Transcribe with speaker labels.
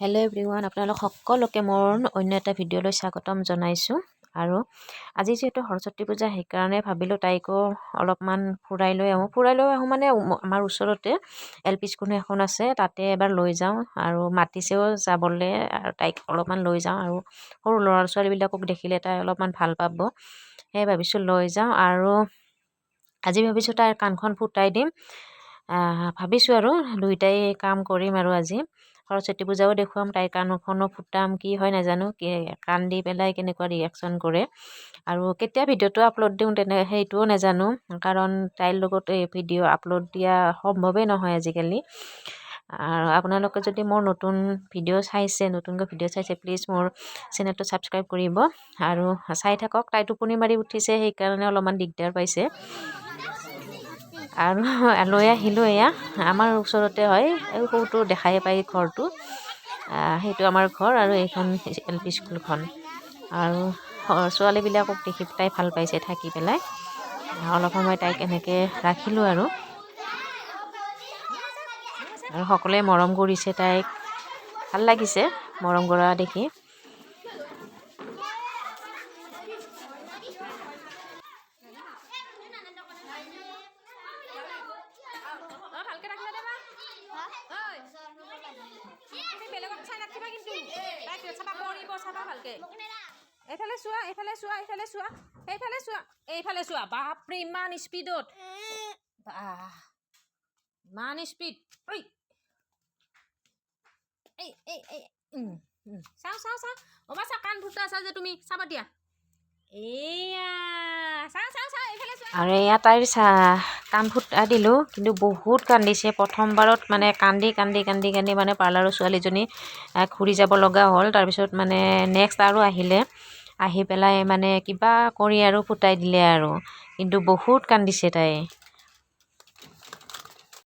Speaker 1: Hello' everyone, আপোনালোক সকলোকে মোৰ অন্য এটা ভিডিঅ'লৈ স্বাগতম জনাইছোঁ। আৰু আজি যিহেতু সৰস্বতী পূজা, সেইকাৰণে ভাবিলোঁ তাইকো অলপমান ফুৰাই লৈ আহোঁ মানে আমাৰ ওচৰতে LP স্কুল এখন আছে, তাতে এবাৰ লৈ যাওঁ আৰু মাতিছেও যাবলৈ, আৰু তাইক অলপমান লৈ যাওঁ। আৰু সৰু ল'ৰা ছোৱালীবিলাকক দেখিলে তাই অলপমান ভাল পাব, সেয়ে ভাবিছোঁ লৈ যাওঁ। আৰু আজি ভাবিছোঁ তাইৰ কাণখন ফুটাই দিম, ভাবিছোঁ আৰু দুইটাই কাম কৰিম। আৰু আজি সৰস্বতী পূজাও দেখুৱাম, তাইৰ কাণখনো ফুটাম, কি হয় নাজানো, কাণ দি পেলাই কেনেকুৱা ৰিয়েকশ্যন কৰে। আৰু কেতিয়া ভিডিঅ'টো আপলোড দিওঁ সেইটোও নাজানো, কাৰণ তাইৰ লগত এই ভিডিঅ' আপলোড দিয়া সম্ভৱেই নহয় আজিকালি। আৰু আপোনালোকে যদি মোৰ নতুনকৈ ভিডিঅ' চাইছে প্লিজ মোৰ চেনেলটো ছাবস্ক্ৰাইব কৰিব আৰু চাই থাকক। তাই টোপনি মাৰি উঠিছে, সেইকাৰণে অলপমান দিগদাৰ পাইছে। আৰু লৈ আহিলোঁ, এয়া আমাৰ ওচৰতে হয়, এই সৰুটো দেখাই পাই ঘৰটো, সেইটো আমাৰ ঘৰ। আৰু এইখন LP স্কুলখন। আৰু ছোৱালীবিলাকক দেখি তাই ভাল পাইছে থাকি পেলাই, অলপ সময় তাইক এনেকৈ ৰাখিলোঁ। আৰু সকলোৱে মৰম কৰিছে তাইক, ভাল লাগিছে মৰম কৰা দেখি। এইফালে চোৱা, বাপৰে ইমান স্পীডত, ইমান স্পীড। চাওঁ অবা চা, কাণ ফুটা আছা যে তুমি, চাবা দিয়া। আৰু এয়া তাইৰ কাণ ফুটা দিলোঁ, কিন্তু বহুত কান্দিছে প্ৰথমবাৰত। মানে কান্দি মানে পাৰ্লাৰৰ ছোৱালীজনী ঘূৰি যাব লগা হ'ল। তাৰপিছত মানে নেক্সট আৰু আহি পেলাই মানে কিবা কৰি আৰু ফুটাই দিলে আৰু, কিন্তু বহুত কান্দিছে তাই।